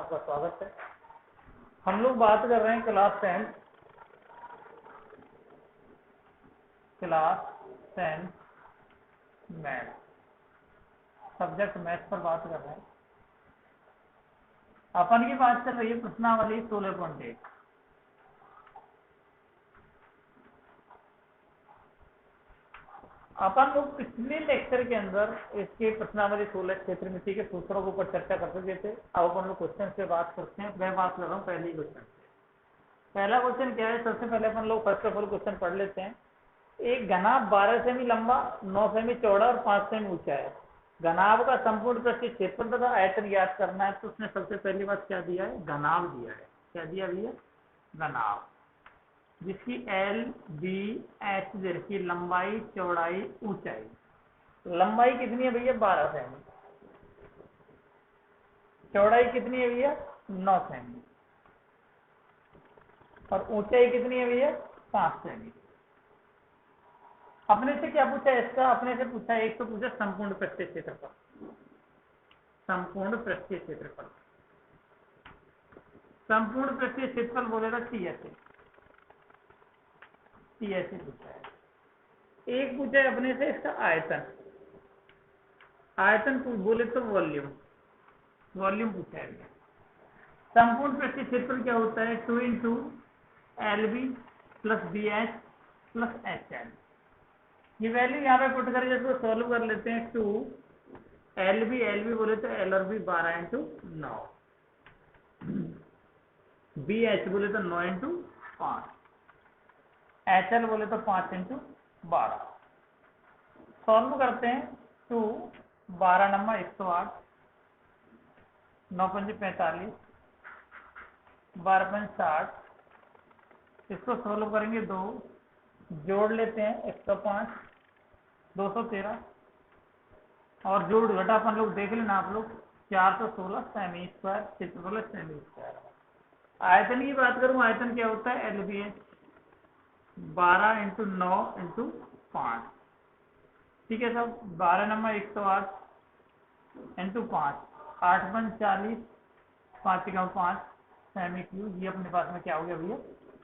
आपका स्वागत है। हम लोग बात कर रहे हैं क्लास 10 मैथ, सब्जेक्ट मैथ पर बात कर रहे हैं। अपन की बात चल रही है प्रश्नावली 16.1। अपन लोग पिछले लेक्चर के अंदर इसके प्रश्नावली 16 क्षेत्रमिति के सूत्रों के ऊपर चर्चा कर चुके थे। अब अपन लोग क्वेश्चन पे बात करते हैं। मैं बात कर रहा हूँ पहले क्वेश्चन से। पहला क्वेश्चन क्या है, सबसे पहले अपन लोग फर्स्ट ऑफ ऑल क्वेश्चन पढ़ लेते हैं। एक घनाभ 12 सेमी लंबा, 9 सेमी चौड़ा और 5 सेमी ऊंचा है। घनाभ का संपूर्ण पृष्ठीय क्षेत्रफल तथा आयतन ज्ञात करना है। तो उसने सबसे पहली बात क्या दिया है, घनाभ दिया है। क्या दिया भैया, घनाभ, जिसकी एल बी एच की लंबाई चौड़ाई ऊंचाई। लंबाई कितनी है भैया, 12 सेमी। चौड़ाई कितनी है भैया, 9 सेमी। और ऊंचाई कितनी है भैया, 5 सेमी। अपने से क्या पूछा है इसका, अपने से पूछा, एक तो पूछा संपूर्ण पृष्ठीय क्षेत्रफल। संपूर्ण पृष्ठीय क्षेत्रफल, संपूर्ण पृष्ठीय क्षेत्रफल बोलेगा टीएसए पूछा है। एक पूछा है अपने से इसका आयतन, आयतन बोले तो वॉल्यूम, वॉल्यूम पूछा है। संपूर्ण पृष्ठीय क्षेत्रफल क्या होता है, 2 into LB plus BH plus HL। ये वैल्यू यहाँ पे पुट करके इसको सॉल्व कर लेते हैं। 2 LB बोले तो L और B 12 इंटू 9, BH बोले तो 9 इंटू 5, HL बोले तो 5 इंटू 12। सॉल्व करते हैं। 2 12 नंबर 108, 9 पंजे 45, 12 पंजे 60। इसको सॉल्व करेंगे, 2 जोड़ लेते हैं, 105, 213 और जोड़ घटा अपन लोग देख लेना आप लोग, 416 सेमी स्क्वायर, क्षेत्रफल सेमी स्क्वायर। आयतन की बात करूं, आयतन क्या होता है, LBH 12 इंटू 9 इंटू 5। ठीक है सब, 12 नंबर 108 इंटू 5, 8 बन 40, 5 का 5 सेमी क्यूब। ये अपने पास में क्या हो गया भैया,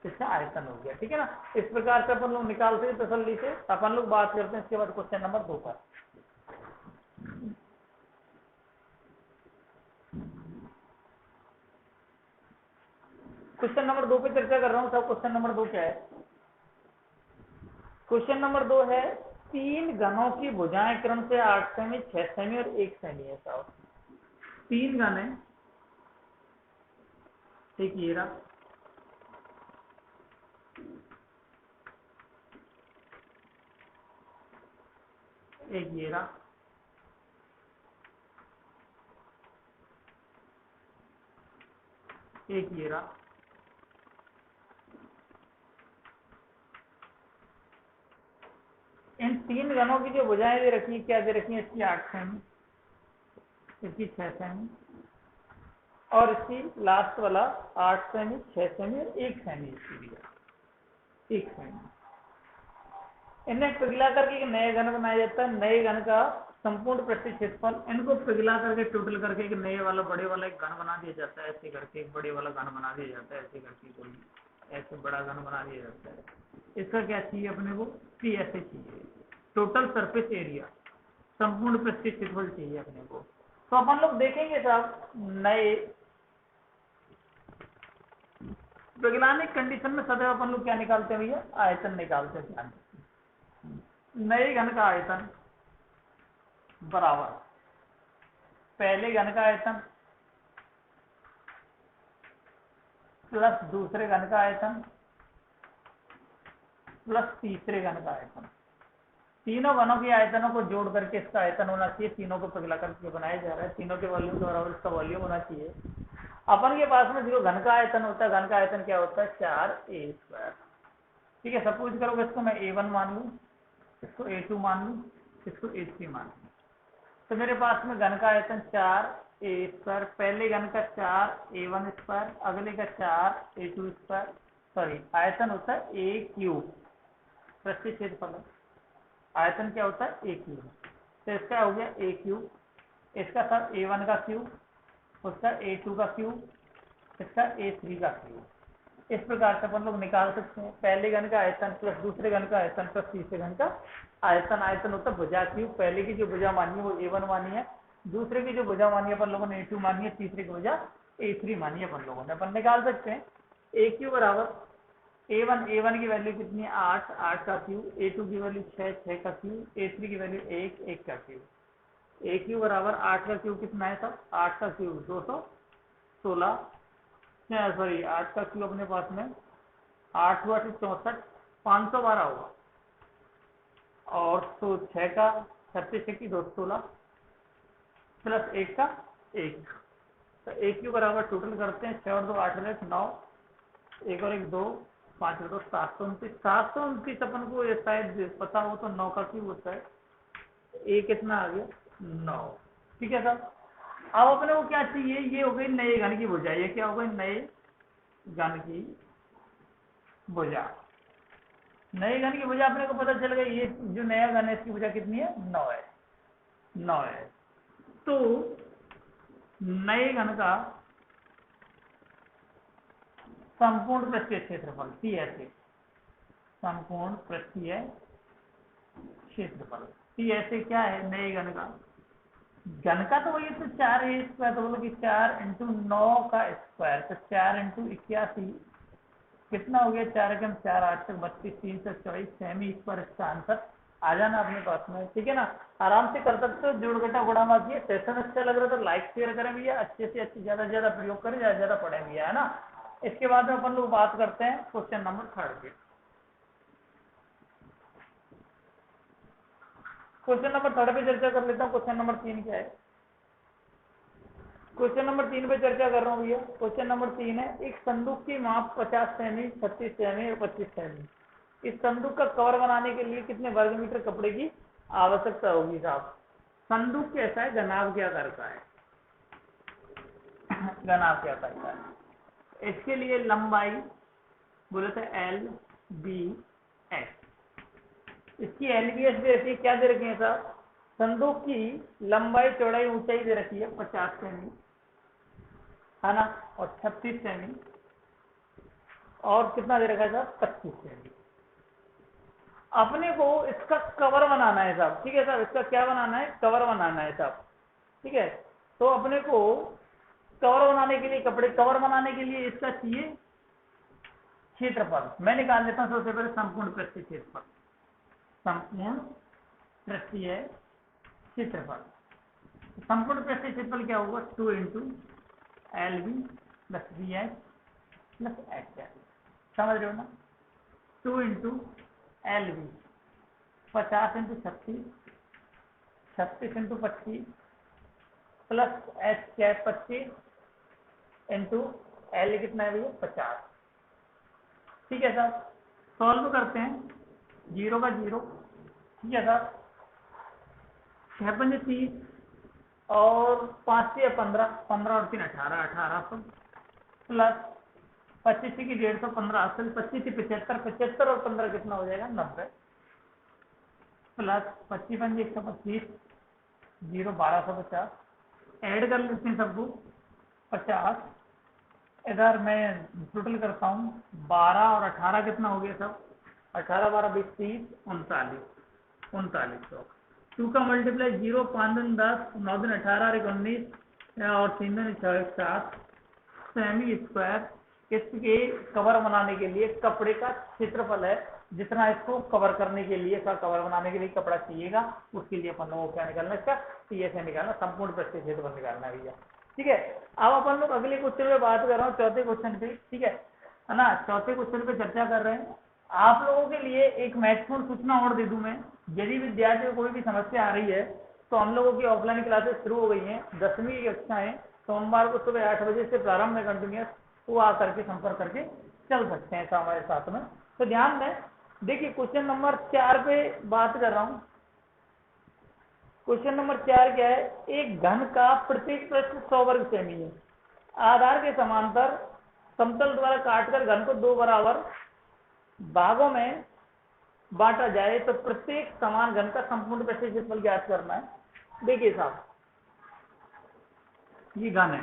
इसका आयतन हो गया। ठीक है ना, इस प्रकार से अपन लोग निकालते हैं तसल्ली से। अपन लोग बात करते हैं इसके बाद क्वेश्चन नंबर 2 पर। क्वेश्चन नंबर 2 पे चर्चा कर रहा हूं। सब क्वेश्चन नंबर 2 क्या है, क्वेश्चन नंबर 2 है 3 घनों की भुजाएं क्रम से 8 सेमी, 6 सेमी और 1 सेमी है। साहब 3 घन है, एक ये रहा, एक ये रहा, एक ये रहा। इन 3 घनों की जो भुजाएं दे रखी है, क्या दे रखी है, इसकी 8 सेमी, इसकी 6 सेमी और इसकी लास्ट वाला 8 सेमी, 6 सेमी और 1 सेमी इसकी दिया, 1 सेमी। इन्हें पिघला करके एक नए घन बनाया जाता है। नए घन का संपूर्ण पृष्ठीय क्षेत्रफल, इनको पिघला करके टोटल करके एक नए वाला बड़े वाला एक घन बना दिया जाता है। ऐसे करके एक बड़े वाला घन बना दिया जाता है, ऐसे करके कोई ऐसे बड़ा घन बना दिया जाता है। इसका क्या चाहिए अपने को, PSA चाहिए, टोटल सरफेस एरिया, संपूर्ण पृष्ठीय क्षेत्रफल चाहिए अपने को। तो अपन लोग देखेंगे साहब, नए वैज्ञानिक कंडीशन में सदैव अपन लोग क्या निकालते हैं भैया, आयतन निकालते हैं। नए घन का आयतन बराबर पहले घन का आयतन प्लस दूसरे घन का आयतन प्लस तीसरे घन का आयतन। तीनों घनों के आयतनों को जोड़ करके इसका आयतन होना चाहिए। तीनों को पिघला करके बनाया जा रहा है, तीनों के वॉल्यूम के बराबर इसका वॉल्यूम होना चाहिए। अपन के पास में जो घन का आयतन होता है, घन का आयतन क्या होता है, 4a²। ठीक है, सपोज करोगे इसको मैं A1 मान लूं, इसको A2 मान लूं, इसको A3 मान लूं, तो मेरे पास में घन का आयतन 4a², पहले घन का 4a1², अगले का 4a2²। सॉरी, आयतन होता है a³ पृष्ठीय क्षेत्रफल, आयतन क्या होता है a³। तो इसका हो गया a³, इसका सर A1 का क्यूब उसका A2 का क्यूब, इसका A3 का क्यूब। इस प्रकार से अपन लोग निकाल सकते हैं पहले घन का आयतन प्लस दूसरे घन का आयतन प्लस तीसरे घन का आयतन। आयतन होता है भुजा क्यूब। पहले की जो भुजा मानी है वो A1 मानी है, दूसरे की जो भुजा मानी है अपन लोगों ने A2 मानी है, तीसरे की भुजा A3 मानी है अपन लोगों ने। अपन निकाल सकते हैं AQ बराबर A1 की वैल्यू कितनी है 8, 8 का क्यूब, A2 की वैल्यू 6, 6 का क्यूब, A3 की वैल्यू 1, 1 का क्यूब। AQ बराबर 8 का क्यूब कितना है सब, 8 का क्यूब 216, सॉरी 8 का क्यूब अपने पास में 8 हुआ 64, 512 होगा। और तो 6 का 36 की 216 प्लस 1 का 1, तो AQ बराबर टोटल करते हैं 6 और 2 8 9, 1 और 1 2, 5 और 2 729। 729 अपन को ये शायद पता हो तो 9 का क्यूब होता है। ए कितना आ गया 9। ठीक है सर। अब अपने को क्या चाहिए, ये हो गई नए घन की भुजा। ये क्या हो गई नए घन की भुजा। नए घन की भुजा अपने को पता चल गई। ये जो नया घन है इसकी भुजा कितनी है 9 है, 9 है। तो नए घन का संपूर्ण पृष्ठीय क्षेत्रफल TSA, संपूर्ण पृष्ठीय क्षेत्रफल TSA क्या है नए घन का। घन का तो वही तो 4A स्क्वायर, तो बोलो कि 4 × 9 का स्क्वायर, तो 4 × 81 कितना हो गया, 4 × 4 8 तक 32, 3 से 24 सेमी स्क्वायर इसका आंसर आ जाना अपने पास में। ठीक है ना, आराम से कर सकते हो, जोड़ घटा गुणा मत किए। सेशन अच्छा लग रहा है तो लाइक शेयर करें भैया, अच्छे से अच्छे ज्यादा से ज्यादा प्रयोग करें, ज्यादा से ज्यादा पढ़ें भैया, है ना। इसके बाद में अपन लोग बात करते हैं क्वेश्चन नंबर 3 पे। क्वेश्चन नंबर 3 पे चर्चा कर लेता हूँ। क्वेश्चन नंबर 3 क्या है, क्वेश्चन नंबर 3 पे चर्चा कर रहा हूँ भैया। क्वेश्चन नंबर 3 है, एक संदूक की माप 50 सेमी, 36 सेमी और 25 सेमी। इस संदूक का कवर बनाने के लिए कितने वर्ग मीटर कपड़े की आवश्यकता होगी साहब। संदूक कैसा है, घनाभ क्या करता है, घनाभ क्या करता है। इसके लिए लंबाई बोले थे LBS, इसकी LBS दे रखी है, क्या दे रखी है साहब, संदूक की लंबाई चौड़ाई ऊंचाई दे रखी है 50 सेमी, है ना, और 36 सेमी, और कितना दे रखा है साहब 25 सेमी। अपने को इसका कवर बनाना है साहब। ठीक है साहब, इसका क्या बनाना है, कवर बनाना है साहब। ठीक है, तो अपने को कवर बनाने के लिए, कपड़े कवर बनाने के लिए इसका चाहिए क्षेत्रफल। मैं निकाल लेता हूं सबसे पहले संपूर्ण पृष्ठीय क्षेत्रफल। संपूर्ण पृष्ठीय क्षेत्रफल, संपूर्ण पृष्ठीय क्षेत्रफल क्या होगा 2 × LB + BH + HL। समझ रहे हो ना, 2 × LB 50 × 36, 36 × 25 प्लस H क्या है 25 × L कितना है भैया 50। ठीक है साहब, सॉल्व करते हैं, 0 का 0। ठीक है साहब, 6 × 5 = 30 और 5 से 15, 15 और 3 18, 1800 प्लस 25 की 150, 15 असल 25 से 75, 75 और 15 कितना हो जाएगा 90 प्लस 25 × 125, 0 1250। ऐड कर लेते हैं सबको 50, इधर मैं टोटल करता हूँ 12 और 18 कितना हो गया सब, 18 12 20 30 39, 3900। 2 का मल्टीप्लाई 0 5 दिन 10, 9 दिन 18 और 19 और 3 दिन 7 सेमी स्क्वायर। इसके कवर बनाने के लिए कपड़े का क्षेत्रफल है, जितना इसको कवर करने के लिए, इसका कवर बनाने के लिए कपड़ा चाहिएगा, उसके लिए अपन लोगों को क्या निकालना, इसका TSA निकालना, संपूर्ण पृष्ठीय क्षेत्रफल निकालना है भैया। ठीक है, अब अपन लोग अगले क्वेश्चन पे बात कर रहा हूँ, चौथे क्वेश्चन पे। ठीक है ना, चौथे क्वेश्चन पे चर्चा कर रहे हैं। आप लोगों के लिए एक महत्वपूर्ण सूचना और दे दूं मैं, यदि विद्यार्थियों को कोई भी समस्या आ रही है तो हम लोगों की ऑफलाइन क्लासेस शुरू हो गई हैं। 10वीं की कक्षाएं सोमवार को सुबह 8 बजे से प्रारंभ है कंटिन्यूस, वो आकर के संपर्क करके चल सकते हैं हमारे साथ में। तो ध्यान दें, देखिए क्वेश्चन नंबर 4 पे बात कर रहा हूँ। क्वेश्चन नंबर 4 क्या है, एक घन का प्रत्येक पृष्ठ 100 वर्ग सेमी है। आधार के समांतर समतल द्वारा काटकर घन को 2 बराबर भागों में बांटा जाए तो प्रत्येक समान घन का संपूर्ण पृष्ठीय क्षेत्रफल ज्ञात करना है। देखिए साहब, ये घन है,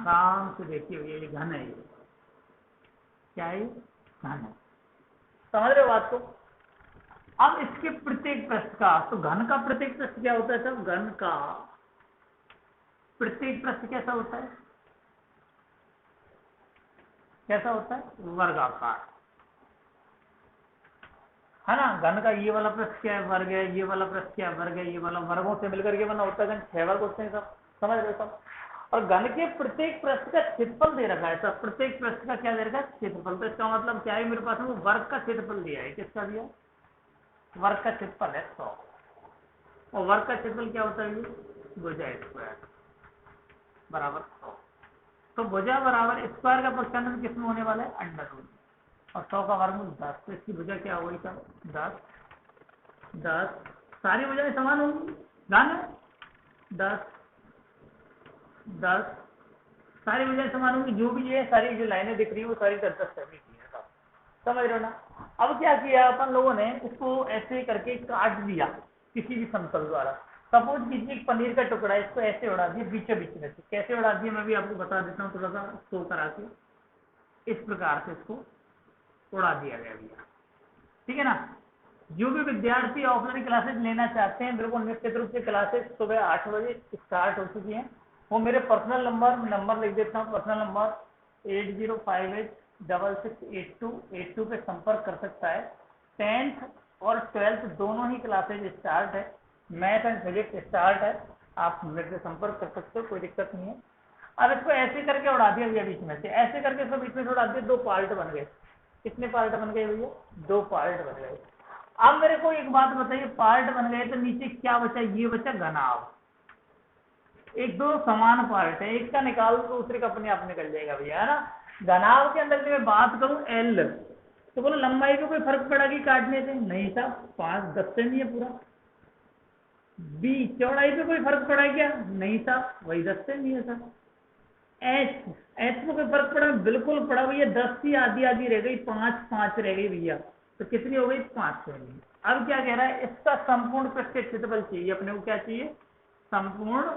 आराम से देखिए ये घन है, ये क्या है, घन है। समझ रहे हो बात को? अब इसके प्रत्येक पृष्ठ का, तो घन का प्रत्येक पृष्ठ क्या होता है सब? घन का प्रत्येक पृष्ठ कैसा होता है? कैसा होता है? वर्गाकार, है ना। घन का ये वाला पृष्ठ क्या है? वर्ग है। ये वाला पृष्ठ क्या है? वर्ग है। ये वाला वर्गों से मिलकर के बना होता है घन। 6 वर्ग होते हैं सब, समझ रहे हो सब? और घन के प्रत्येक पृष्ठ का क्षेत्रफल दे रखा है सब। प्रत्येक पृष्ठ का क्या दे रखा है? क्षेत्रफल। तो इसका मतलब क्या है मेरे पास में? वो वर्ग का क्षेत्रफल दिया है। किसका दिया? वर्ग का क्षेत्रफल है 100। और वर्ग का क्षेत्रफल क्या होता है? ये भुजा स्क्वायर बराबर 100। तो भुजा बराबर स्क्वायर का पक्षांतर किसमें होने वाला है? Under root. और 100 का वर्गमूल 10। तो इसकी भुजा क्या होगी सब? 10 10। सारी भुजाएं समान होंगी, ध्यान है। 10 10 सारी भुजाएं समान होंगी। जो भी ये सारी जो लाइनें दिख रही है वो सारी 10-10 की है सब, समझ रहे हो ना। अब क्या किया अपन लोगों ने? इसको ऐसे करके काट दिया किसी भी समतल द्वारा। सपोज कीजिए एक पनीर का टुकड़ा, इसको ऐसे उड़ा दिया बीचों बीच में से। कैसे उड़ा दिया मैं भी आपको बता देता हूँ, थोड़ा सा शो करा के। इस प्रकार से इसको उड़ा दिया गया भैया, ठीक है ना। जो भी विद्यार्थी ऑफलाइन क्लासेस लेना चाहते हैं, बिल्कुल निश्चित रूप से क्लासेस सुबह 8 बजे स्टार्ट हो चुकी हैं। वो मेरे पर्सनल नंबर लिख देता हूँ। पर्सनल नंबर 8058668282 पे संपर्क कर सकता है। 10th और 12th दोनों ही क्लासेज स्टार्ट है। मैथ एंड फिजिक्स स्टार्ट है। आप मेरे से संपर्क कर सकते हो, कोई दिक्कत नहीं है। अब इसको ऐसे करके उड़ा दिया भैया बीच में से। ऐसे करके इसको बीच में से उड़ा दिया, 2 पार्ट बन गए। कितने पार्ट बन गए भैया? 2 पार्ट बन गए। अब मेरे को एक बात बताइए, पार्ट बन गए तो नीचे क्या बचा? ये बचा घनाभ। एक दो समान पार्ट है, एक का निकाल दो दूसरे का अपने आप निकल जाएगा भैया, है ना। घनाभ के अंदर मैं बात करूं एल, तो बोलो लंबाई को कोई फर्क पड़ेगी काटने से? नहीं साहब, 5 10 से नहीं है पूरा। बी चौड़ाई पे कोई फर्क पड़ा क्या? नहीं साहब, वही 10 से नहीं है साहब। एच एच में कोई फर्क पड़ा? बिल्कुल पड़ा भैया। 10 की आधी आधी रह गई, 5 5 रह गई भैया। तो कितनी हो गई? 5 से नहीं। अब क्या कह रहा है? इसका संपूर्ण पृष्ठीय क्षेत्रफल चाहिए अपने को। क्या चाहिए? संपूर्ण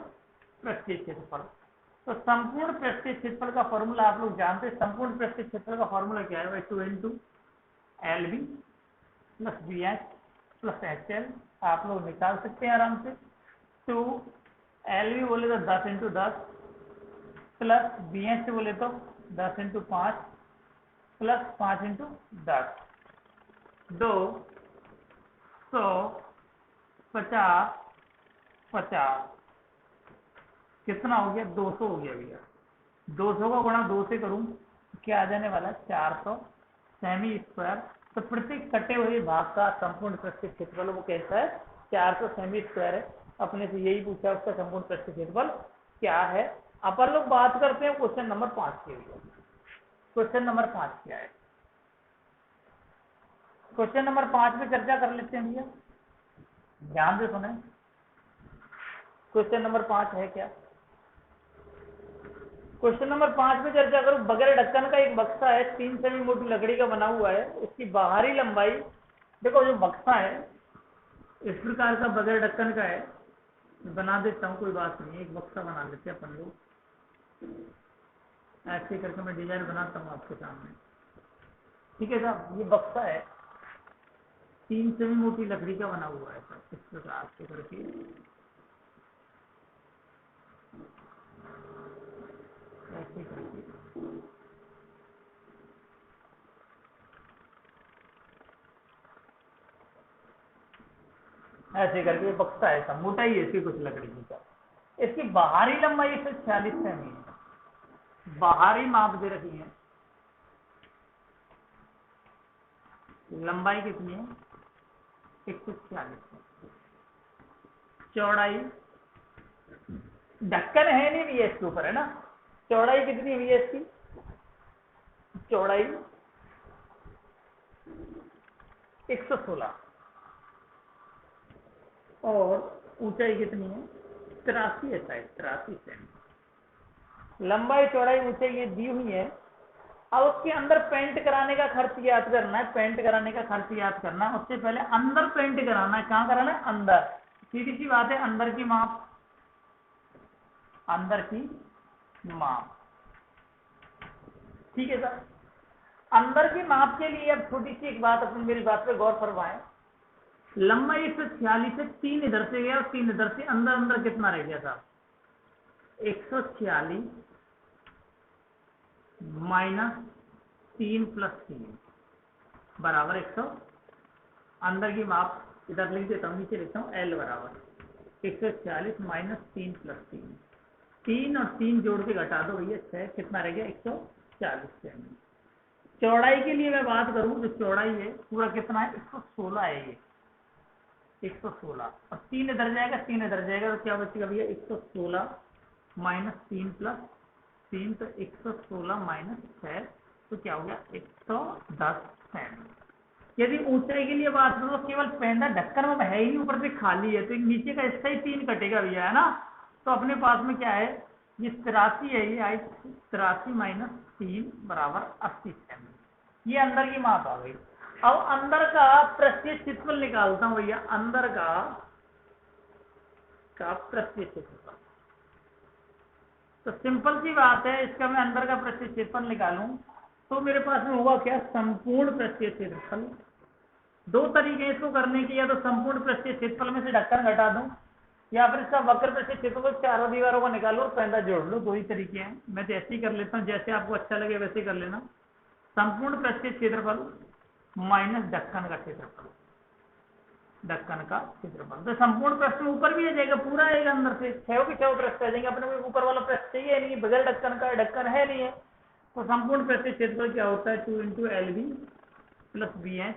पृष्ठीय क्षेत्रफल। तो संपूर्ण पृष्ठीय क्षेत्रफल का फॉर्मूला आप लोग जानते हैं। संपूर्ण पृष्ठीय क्षेत्रफल का फॉर्मूला क्या है? 2 into L B plus B H plus H L. आप लोग निकाल सकते हैं आराम से। 2 एल बी बोले तो 10 इंटू 10 प्लस बी एच बोले तो 10 इंटू 5 प्लस 5 इंटू 10 2 100 50 50 कितना हो गया? 200 हो गया भैया। 200 का गुणा 2 से करूं क्या आ जाने वाला? 400 सेमी स्क्वायर। तो प्रत्येक कटे हुए भाग का संपूर्ण पृष्ठीय क्षेत्रफल वो कैसा है? 400 सेमी स्क्वायर है। अपने से यही पूछा, उसका संपूर्ण पृष्ठीय क्षेत्रफल क्या है। अपन लोग बात करते हैं क्वेश्चन नंबर 5 की। क्वेश्चन नंबर 5 क्या है? क्वेश्चन नंबर 5 में चर्चा कर लेते हैं भैया, ध्यान से सुने। क्वेश्चन नंबर 5 है क्या? क्वेश्चन नंबर 5 में चर्चा करूं। बगैर ढक्कन का एक बक्सा है, 3 सेमी मोटी लकड़ी का बना हुआ है। इसकी बाहरी लंबाई, देखो जो बक्सा है इस प्रकार का बगैर ढक्कन का है। बना देता हूँ, कोई बात नहीं, एक बक्सा बना लेते हैं अपन लोग। ऐसे करके मैं डिजाइन बनाता हूँ आपके सामने, ठीक है साहब। ये बक्सा है, 3 सेमी मोटी लकड़ी का बना हुआ है सर। इस प्रकार से करके ऐसे करके ऐसे करके बक्सा है सब। मोटाई है इसकी कुछ लकड़ी की का। इसकी बाहरी लंबाई 146 सेमी है। बाहरी माप दे रखी है। लंबाई कितनी है? 146। चौड़ाई, ढक्कन है नहीं भैया इसके ऊपर, है ना। चौड़ाई कितनी है भैया इसकी? चौड़ाई 116 और ऊंचाई कितनी है? 83 है शायद, 83 सेमी। लंबाई चौड़ाई ऊंचाई ये दी हुई है। अब उसके अंदर पेंट कराने का खर्च याद करना है। पेंट कराने का खर्च याद करना है। उससे पहले अंदर पेंट कराना है। कहाँ कराना है? अंदर। सीधी सी बात है, अंदर की माप, अंदर की माप। ठीक है सर। अंदर की माप के लिए अब छोटी सी एक बात, अपनी मेरी बात पे गौर फरमाएं। लंबाई 146 से 3 इधर से गया और 3 इधर से, अंदर अंदर कितना रह गया था? 146 माइनस 3 प्लस 3 बराबर 100। अंदर की माप इधर लिख देता हूँ, नीचे लिखता हूँ L बराबर 146 माइनस 3 प्लस 3। 3 और 3 जोड़ के घटा दो भैया 6, कितना रह गया? 140 सेमी। चौड़ाई के लिए मैं बात करूं, जो चौड़ाई है पूरा कितना है? 116 है ये, 116। और 3 इधर जाएगा, 3 इधर जाएगा, तो क्या बचेगा भैया? 116 माइनस 3 प्लस 3, तो 116 माइनस 6, तो क्या हो गया? 110 सेमी। यदि ऊंचाई के लिए बात करो, केवल पेंदा ढक्कन में है ही नहीं, ऊपर से खाली है, तो नीचे का इसका ही 3 कटेगा भैया, है ना। तो अपने पास में क्या है? ये 83 है, ये आई 83 माइनस 3 बराबर 80 सेमी। ये अंदर की माप आ गई। अब अंदर का पृष्ठीय क्षेत्रफल निकालता हूं भैया, अंदर का पृष्ठीय क्षेत्रफल। तो सिंपल सी बात है, इसका मैं अंदर का पृष्ठीय क्षेत्रफल निकालूं तो मेरे पास में होगा क्या? संपूर्ण पृष्ठीय क्षेत्रफल। दो तरीके इसको करने के, या तो संपूर्ण पृष्ठीय क्षेत्रफल में से ढक्कन घटा दूं, या फिर इसका वक्र पृष्ठीय क्षेत्रफल चारों दीवारों को निकालो और पैंदा जोड़ लो। दो ही तरीके हैं, मैं तो ऐसे ही कर लेता हूं, जैसे आपको अच्छा लगे वैसे कर लेना। संपूर्ण पृष्ठीय क्षेत्रफल माइनस ढक्कन का क्षेत्रफल, ढक्कन का क्षेत्रफल। तो संपूर्ण पृष्ठ में ऊपर भी आ जाएगा, पूरा आएगा अंदर से, 6 के 6 पृष्ठ आ जाएंगे। अपने को ऊपर वाला पृष्ठ चाहिए नहीं, बगैर ढक्कन का, ढक्कन है नहीं है। तो संपूर्ण पृष्ठीय क्षेत्रफल क्या होता है? 2 into LB plus BH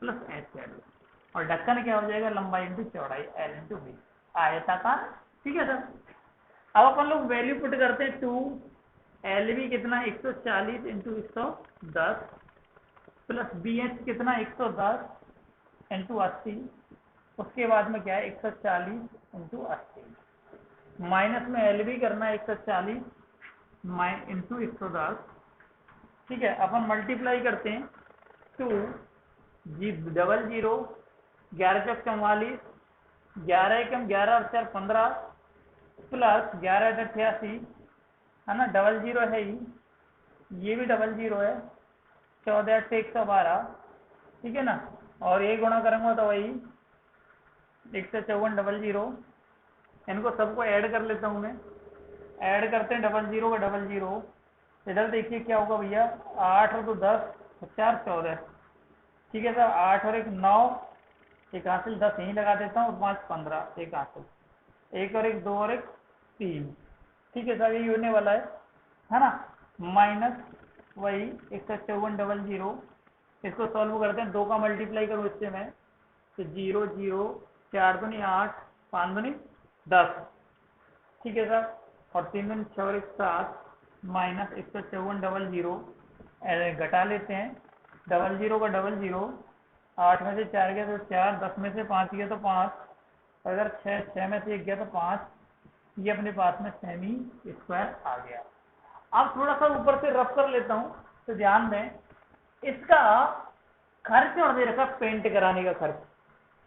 plus HL, और ढक्कन क्या हो जाएगा? लंबाई इंटू चौड़ाई, L इंटू B, आयताकार। ठीक है सर। अब अपन लोग वैल्यू पुट करते हैं। 2 LB कितना? 140 इंटू 110 प्लस BH कितना? 110 इंटू 80, उसके बाद में क्या है? 140 इंटू 80, माइनस में LB करना है 140 इंटू 110। ठीक है, अपन मल्टीप्लाई करते हैं। 2 00 11 चौक 44, 11 एकम 11 और 4 15 प्लस 11 88, है ना, 00 है ही, ये भी 00 है, 14 8 से 112, ठीक है ना। और ये गुणा करूंगा तो वही 154 00। इनको सबको ऐड कर लेता हूँ मैं, ऐड करते हैं 00 का 00। इधर देखिए क्या होगा भैया? 8 और 2 10, 4 14, ठीक है सर। 8 और 1 9, एक हासिल 10 यहीं लगा देता हूँ, 5 15, एक हासिल, 1 और 1 2 और 1 3, ठीक है सर। ये होने वाला है ना। माइनस वही 154 00, इसको सॉल्व करते हैं। 2 का मल्टीप्लाई करूँ इससे मैं, तो 0 0, 4 दूनी 8, 5 दूनी 10, ठीक है सर। और 3 दूनी 6 और 1 7, माइनस 154 00, घटा लेते हैं। 00 का 00, 8 में से 4 गया तो 4, 10 में से 5 गया तो 5, अगर 6 में से 1 गया तो 5, ये अपने पास में सेमी स्क्वायर आ गया। अब थोड़ा सा ऊपर से रफ कर लेता हूं, तो ध्यान दें, इसका खर्च और दे रखा पेंट कराने का खर्च।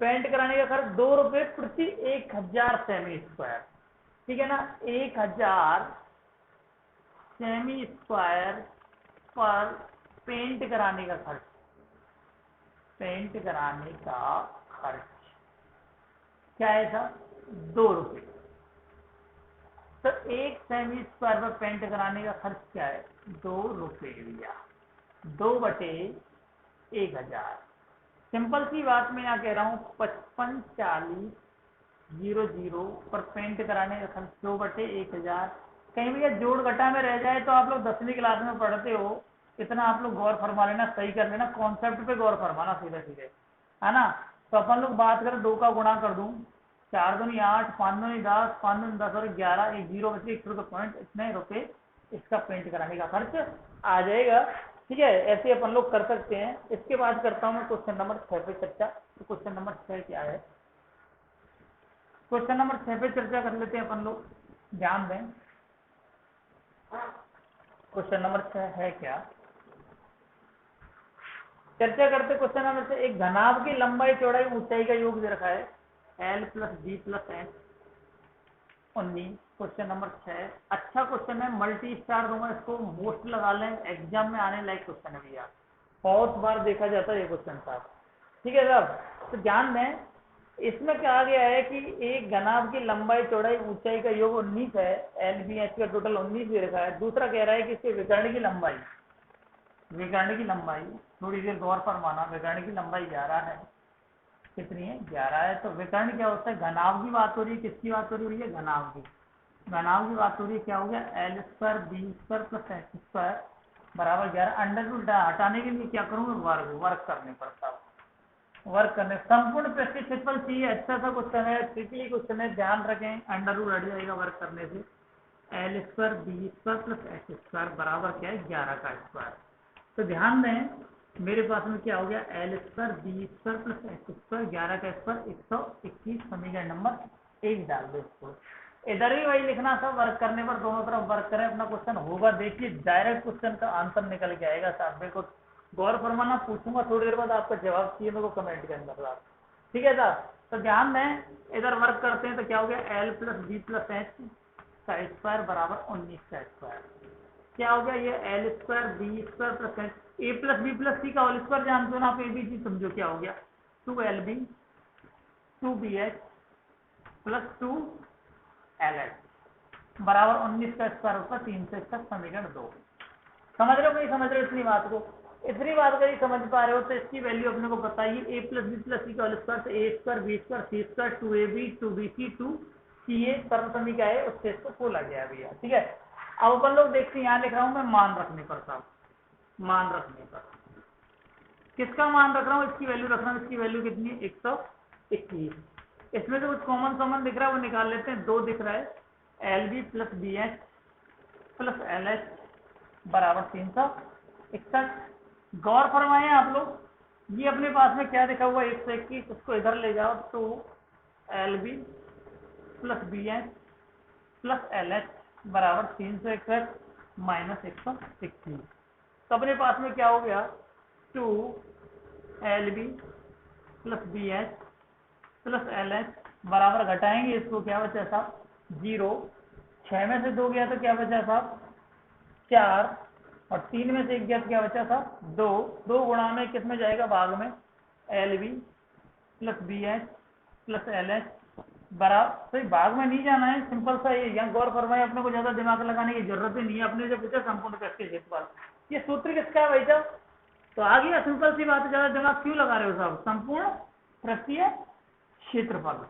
पेंट कराने का खर्च 2 रुपए प्रति 1000 सेमी स्क्वायर, ठीक है ना। 1000 सेमी स्क्वायर पर पेंट कराने का खर्च, पेंट कराने का खर्च क्या है सर? 2 रुपए। तो 1 सेमी स्क्वायर पर पेंट कराने का खर्च क्या है? 2 रुपए भैया, 2/1000। सिंपल सी बात मैं यहाँ कह रहा हूँ, 55 40 00 पर पेंट कराने का खर्च 2/1000। कहीं भैया जोड़ घटा में रह जाए तो आप लोग 10वीं क्लास में पढ़ते हो, इतना आप लोग गौर फरमा लेना, सही कर लेना, कॉन्सेप्ट पे गौर फरमाना सीधे सीधे, है ना। तो अपन लोग बात करें, 2 का गुणा कर दूं, 4 दूनी 8, 5 दूनी 10, 5 दूनी 10 और 11, एक 0 बचे, 1 रुपये पॉइंट, इतने रुपए इसका पेंट कराने का खर्च आ जाएगा। ठीक है, ऐसे अपन लोग कर सकते हैं। इसके बाद करता हूं मैं क्वेश्चन नंबर 6 पे चर्चा। तो क्वेश्चन नंबर 6 क्या है? क्वेश्चन नंबर 6 पे चर्चा कर लेते हैं अपन लोग, ध्यान दें। क्वेश्चन नंबर 6 है क्या? चर्चा करते क्वेश्चन नंबर 6। एक घनाभ की लंबाई चौड़ाई ऊंचाई का योग दे रखा है, L plus B plus N। 19। Question number 6 अच्छा क्वेश्चन है, मल्टी स्टार दूंगा इसको, मोस्ट लगा लें, एग्जाम में आने लायक क्वेश्चन है भैया, बहुत बार देखा जाता है ये क्वेश्चन साहब। ठीक है साहब, तो ध्यान दें, इसमें कहा गया है कि एक घनाभ की लंबाई चौड़ाई ऊंचाई का योग 19 है, एल बी एच का टोटल 19 दे रखा है। दूसरा कह रहा है कि इसके विकर्ण की लंबाई, थोड़ी देर गौर फरमाना, विकर्ण की लंबाई 11 है, कितनी है 11 है। तो विकर्ण क्या होता है, घनाभ की बात हो रही है, किसकी बात हो रही है, घनाभ की, घनाभ की बात हो रही है। क्या हो गया, L square B square plus X square बराबर 11। अंडर रूट हटाने के लिए क्या करूंगा, वर्क करने पड़ता है, वर्क करने। संपूर्ण पृष्ठीय क्षेत्रफल चाहिए, अच्छा सा क्वेश्चन है, ट्रिकली क्वेश्चन है, ध्यान रखें, अंडर रूट हट जाएगा वर्क करने से। L square B square plus X square बराबर क्या है, 11 का स्क्वायर। तो ध्यान दें, मेरे पास में क्या हो गया, L square B square plus X square 11 का स्क्वायर 121, समीकरण नंबर 1 डाल दो इसको। इधर भी वही लिखना था, वर्क करने पर दोनों तरफ वर्क करें, अपना क्वेश्चन होगा, देखिए डायरेक्ट क्वेश्चन का आंसर निकल के आएगा साहब। मेरे को गौर फरमाना, पूछूंगा थोड़ी देर बाद, आपका जवाब चाहिए मेरे को कमेंट के अंदर साहब। ठीक है साहब, तो ध्यान दें, इधर वर्क करते हैं तो क्या हो गया, L plus B plus H का स्क्वायर बराबर 19 का स्क्वायर। क्या हो गया, ये L square B square plus H, A plus B plus C का होल स्क्वायर जानते हो ना आप, ए बी सी समझो, क्या हो गया 2LB 2BH प्लस 2LH बराबर 19 का स्क्वायर होता है 361, समीकरण 2। समझ रहे हो नहीं समझ रहे हो इतनी बात को, इतनी बात अगर समझ पा रहे हो तो इसकी वैल्यू अपने को बताइए, ए प्लस बी प्लस सी का होल स्क्वायर, तो ए स्क्वायर बी स्क्वायर सी स्क्वायर 2AB 2BC 2CA सर्व समी क्या है, उससे इसको खोला गया भैया। ठीक है, अब अपन लोग देखते हैं, यहाँ लिख रहा हूँ मैं मान रखने पर साहब, मान रखने पर किसका मान रख रहा हूँ, इसकी वैल्यू रख रहा हूँ, इसकी वैल्यू कितनी है 121। इसमें से कुछ कॉमन कॉमन दिख रहा है वो निकाल लेते हैं। 2 दिख रहा है, LB plus BH plus LH बराबर 361। गौर फरमाए आप लोग, ये अपने पास में क्या दिखा हुआ है 121, उसको इधर ले जाओ, तो LB plus BH plus LH बराबर 361 माइनस 121। तो अपने पास में क्या हो गया, 2LB plus BH plus LH बराबर, घटाएंगे इसको, क्या बचा साहब 0, 6 में से 2 गया तो क्या बचा साहब 4, और 3 में से 1 गया तो क्या बचा साहब 2। 2 गुणा में किस में जाएगा, भाग में, LB plus BH plus LH बराबर, तो भाग में नहीं जाना है, सिंपल सा ये, यहाँ गौर फरमाए, अपने को ज्यादा दिमाग लगाने की जरूरत ही नहीं है। अपने जो पूछा संपूर्ण पृष्ठीय क्षेत्रफल, ये सूत्र किसका है भाई साहब, तो आ गया, सिंपल सी बात है, ज्यादा दिमाग क्यों लगा रहे हो साहब, संपूर्ण पृष्ठीय क्षेत्रफल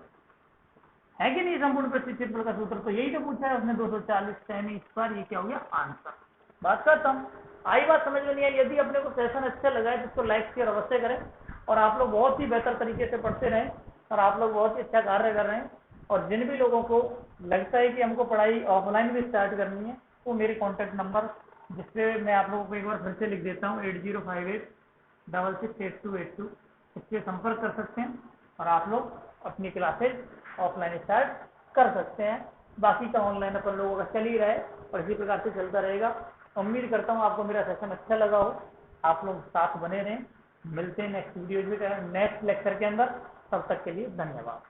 है कि नहीं, संपूर्ण पृष्ठीय क्षेत्रफल का सूत्र तो यही तो पूछा है उसने, 240 सेमी स्क्वायर, ये क्या हो गया आंसर। बात करता हूँ, आई बात समझ में नहीं आई, यदि अपने को सेशन अच्छा लगा है तो इसको लाइक शेयर अवश्य करें, और आप लोग बहुत ही बेहतर तरीके से पढ़ते रहें, और आप लोग बहुत ही अच्छा कार्य कर रहे हैं। और जिन भी लोगों को लगता है कि हमको पढ़ाई ऑफलाइन भी स्टार्ट करनी है, वो मेरे कॉन्टैक्ट नंबर, जिससे मैं आप लोगों को एक बार फिर से लिख देता हूँ, 8058668282, इससे संपर्क कर सकते हैं, और आप लोग अपनी क्लासेज ऑफलाइन स्टार्ट कर सकते हैं। बाकी का ऑनलाइन अपन लोगों का चल ही रहा है और इसी प्रकार से चलता रहेगा। उम्मीद करता हूँ आपको मेरा सेशन अच्छा लगा हो, आप लोग साथ बने रहें। मिलते हैं नेक्स्ट वीडियो में, नेक्स्ट लेक्चर के अंदर, तब तक के लिए धन्यवाद।